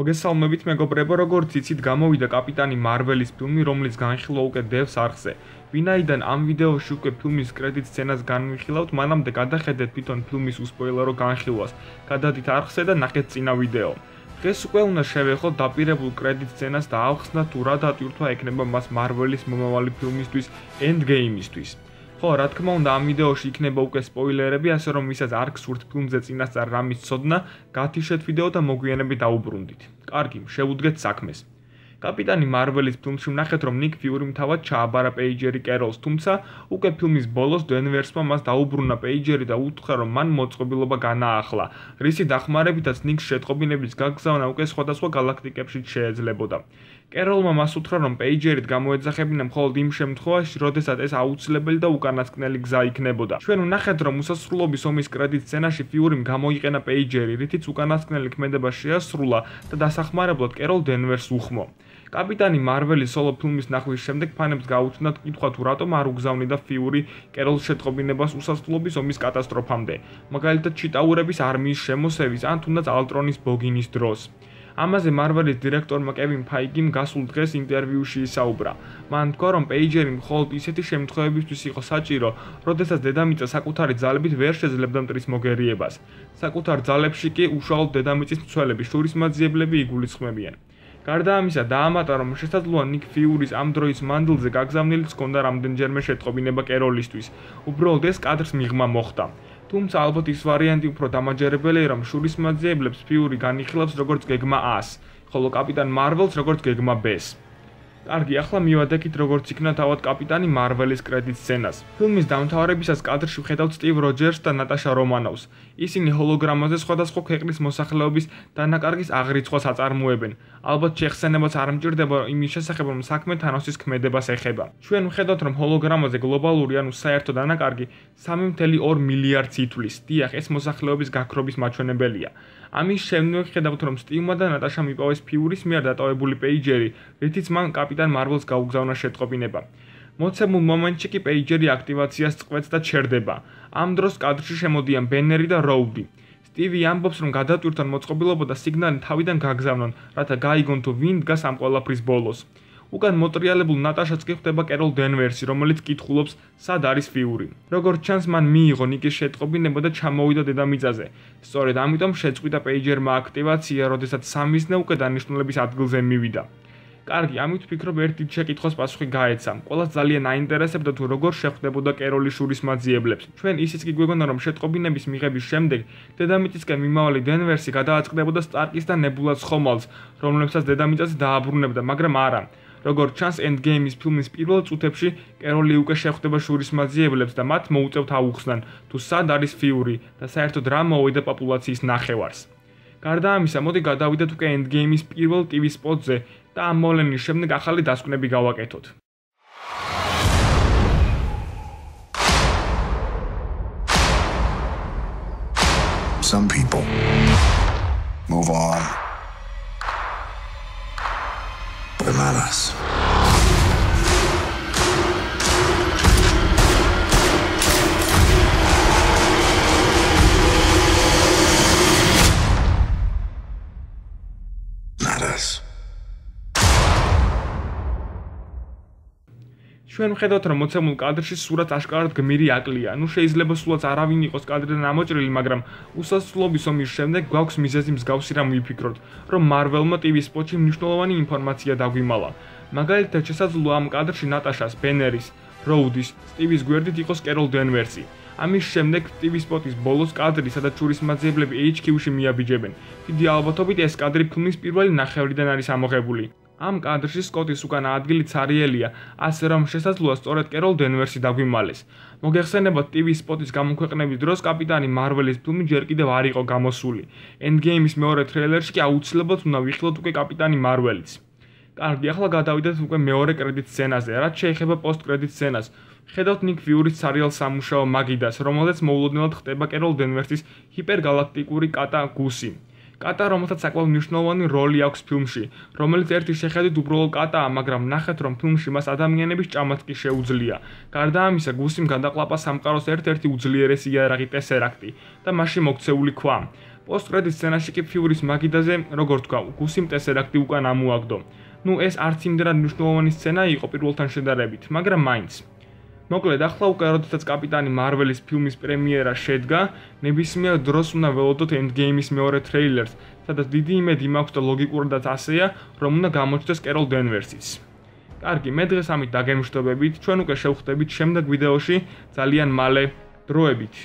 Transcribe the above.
მოგესალმებით მეგობრებო, როგორც იცით, გამოვიდა კაპიტანი მარველის ფილმი, რომლის განხილვა უკვე დევს არხზე. ვინაიდან ამ ვიდეოში უკვე ფილმის კრედიტ სცენას განვიხილავთ, მანამდე გადახედეთ თვითონ ფილმის უსპოილერო განხილვას. გადადით არხზე და ნახეთ წინა ვიდეო. დღეს უკვე უნდა შევეხოთ დაპირებულ კრედიტ სცენას და ავხსნათ თუ რა დატვირთვა ექნება მას მარველის მომავალი ფილმისთვის Endgame-ისთვის. ხო, რა თქმა უნდა, ამ ვიდეოში იქნება უკვე სპოილერები, ასე რომ ვისაც არ გსურთ ფილმზე წინასწარ რამის ცოდნა, გათიშეთ ვიდეო და მოგვიანებით დაუბრუნდით. კარგი, შევუდგეთ საქმეს. კაპიტანი მარველის ფილმში ვნახეთ, რომ ნიკ ფიურიმ თავად ჩააბარა პეიჯერი კეროლს, თუმცა უკვე ფილმის ბოლოს დენვერსმა მას დაუბრუნა პეიჯერი და უთხრა, რომ მან მოწყობილობა განაახლა, რისი დახმარებითაც ნიკს შეტყობინების გაგზავნა უკვე სხვადასხვა galaktikებში შეიძლებოდა. კეროლმა მას უთხრა, რომ პეიჯერით გამოეძახებინა მხოლოდ იმ შემთხვევაში, როდესაც ეს აუცილებელი და უკანასკნელი გზა იქნებოდა. ჩვენ ვნახეთ, რომ უსასრულობის ომის კრედიტ სცენაში ფიურიმ გამოიყენა პეიჯერი, რითიც უკანასკნელი ქმედება შეასრულა და დასახმარებლად კეროლ დენვერსს უხმო. კაპიტანი მარველის სოლო ფილმის ნახვის შემდეგ ფანებს გაუჩნდათ კითხვა თუ რატომ არ უგზავნიდა ფიური კეროლს შეტყობინებას უსასრულობის ომის კატასტროფამდე, მაგალითად ჩიტაურების არმიის შემოსევის ან თუნდაც ალტრონის ბოგინის დროს. ამაზე მარველის დირექტორმა კევინ ფაიგიმ გასულ დღეს ინტერვიუში ისაუბრა. მან თქვა, რომ პეიჯერი მხოლოდ ისეთი შემთხვევებისთვის იყო საჭირო, როდესაც დედამიწა საკუთარი ძალებით ვერ შეძლებდა მტრის მოგერიებას. საკუთარ ძალებში კი უშუალოდ დედამიწის მცველები, შურისმაძიებლები იგულისხმებიან. გარდა ამისა, დაამატა, რომ შესაძლოა ნიკ ფიურის ამ დროის მანძილზე გაგზავნილიც ჰქონდა რამდენჯერმე შეტყობინება კეროლისთვის. უბრალოდ ეს კადრს მიღმა მოხდა. თუმცა ალბათ ის ვარიანტი უფრო დამაჯერებელია, რომ შურისმაძიებლებს ფიური განიხილავს როგორც გეგმა A-ს, ხოლო კაპიტან მარველს როგორც გეგმა B-ს. კარგი, ახლა მივადექით, როგორც იქნა თავად კაპიტანი მარველის კრედიტ სცენას. ფილმის დამთავრებისას კადრში ვხედავთ სტივ როჯერსს და ნატაშა რომანოვს. ისინი ჰოლოგრამაზე სხვადასხვა ქვეყნის მოსახლეობის დანაკარგის აღრიცხვას აწარმოებენ. ალბათ შეხსენებაც არ მჭირდება იმის შესახებ, რომ საქმე თანოსის ქმედებას ეხება. ჩვენ ვხედავთ, რომ ჰოლოგრამაზე გლობალური, ანუ საერთო დანაკარგი 3.2 მილიარდს ითვლის. დიახ, ეს მოსახლეობის გაქრობის მაჩვენებელია. ამის შემდეგ ვხედავთ, რომ სტივმა და ნატაშამ იპოვეს ფიურის მიერ დატოვებული პეიჯერი, რითიც მან კაპიტან მარველს გაუგზავნა შეტყობინება. მოცემულ მომენტში კი პეიჯერი აქტივაციას წყვეტს და ჩერდება. ამ დროს კადრში შემოდიან ბენერი და როუდი. სტივი ამბობს, რომ გადატვირთონ მოწყობილობა და სიგნალი თავიდან გაგზავნონ, რათა გაიგონ თუ ვინ დგას ამ ყველაფრის ბოლოს. უკან მოტრიალებულ ნატაშაც კი ხვდება კეროლ დენვერსი, რომელიც კითხულობს, სად არის ფიური. როგორც ჩანს, მან მიიღო ნიკის შეტყობინება და ჩამოვიდა დედამიწაზე. სწორედ ამიტომ შეწყვიტა პეიჯერმა აქტივაცია, როდესაც სამიზნე უკვე დანიშნულების ადგილზე მივიდა. კარგი, ამით ვფიქრობ, ერთი შეკითხვას პასუხი გაეცა. ყველას ძალიან აინტერესებდა თუ როგორ შეხვდებოდა კეროლი შურისმაძიებლებს. ჩვენ ისიც კი გვეგონა, რომ შეტყობინების მიღების შემდეგ დედამიწისკენ მიმავალი დენვერსი გადააწყდებოდა სტარკის და ნებულას ხომალდს, რომლებსაც დედამიწაზე დააბრუნებდა, მაგრამ არა. როგორც ჩანს, Endgame-ის ფილმის პირველ წუთებში კეროლი უკვე შეხვდება შურისმაძიებლებს და მათ მოუწევთ აუხსნან, თუ სად არის ფიური და საერთოდ რა მოუვიდა პოპულაციის ნახევარს. გარდა ამისა, მოდი გადავიდეთ უკვე Endgame-ის პირველ TV სპოტზე და ამ მოვლენის შემდეგ ახალი დასკვნები გავაკეთოთ. Some people move on, but not us. ჩვენ ვხედავთ, რომ მოცემულ კადრში სურათს აშკარად გმირი აკლია. ნუ შეიძლება სულაც არავინ იყოს კადრიდან ამოჭრილი, მაგრამ უსასრულობის ომის შემდეგ გვაქვს მიზეზი მსგავსი რამ ვიფიქროთ, რომ მარველმა TV სპოტში მნიშვნელოვანი ინფორმაცია დაგვიმალა. მაგალითად, შესაძლოა ამ კადრში ნატაშას, ბენერის, როუდის, სტივის გვერდით იყოს კეროლ დენვერსი. ამის შემდეგ TV სპოტის ბოლოს კადრი, სადაც შურისმაძიებლები HQ-ში მიაბიჯებენ. დიდი ალბათობით ეს კადრი ფილმის პირველი ნახევრიდან არის ამოღებული. ამ კადრში სკოტის უკანა ადგილი ცარიელია, ასე რომ შესაძლოა სწორედ კეროლ დენვერსი დაგვიმალეს. მოგეხსენებათ, TV სპოტის გამოქვეყნების დროს კაპიტანი მარველის ფილმი ჯერ კიდევ არ იყო გამოსული. Endgame-ის მეორე ტრეილერში კი აუცილებლად უნდა ვიხილოთ უკვე კაპიტანი მარველიც. კარგი, ახლა გადავიდეთ უკვე მეორე კრედიტ სცენაზე. რაც შეეხება პოსტ კრედიტ სცენას, ხედავთ ნიკ ფიურის სერიალ სამუშაო მაგიდას, რომელზეც მოულოდნელად ხდება კეროლ დენვერსის ჰიპერგალაქტიკური კატა გუსი. კატა, რომელსაც საკმაოდ მნიშვნელოვანი როლი აქვს ფილმში, რომელიც ერთი შეხედვით უბრალოდ კატაა, მაგრამ ნახეთ, რომ ფილმში მას ადამიანების ჭამაც კი შეუძლია. გარდა ამისა, გუსიმ გადაყლაპა სამყაროს ერთ-ერთი უძლიერესი იარაღი ტესერაქტი და მასში მოქცეული ქვა. პოსტ-კრედიტ სცენაში კი ფიურის მაგიდაზე, როგორც თქვა, გუსიმ ტესერაქტი უკან ამოაგდო. ეს არც იმდენად მნიშვნელოვანი სცენა იყო პირველთან შედარებით, მაგრამ მაინც. მოკლედ, ახლა უკვე როდესაც კაპიტანი მარველის ფილმის პრემიერა შედგა, ნებისმიერ დროს უნდა ველოდოთ Endgame-ის მეორე თრეილერს, სადაც დიდი იმედი მაქვს და ლოგიკურადაც ასეა, რომ უნდა გამოჩნდეს კეროლ დენვერსიც. კარგი, მე დღეს ამით დაგემშვიდობებით, ჩვენ უკვე შევხვდებით შემდეგ ვიდეოში ძალიან მალე დროებით.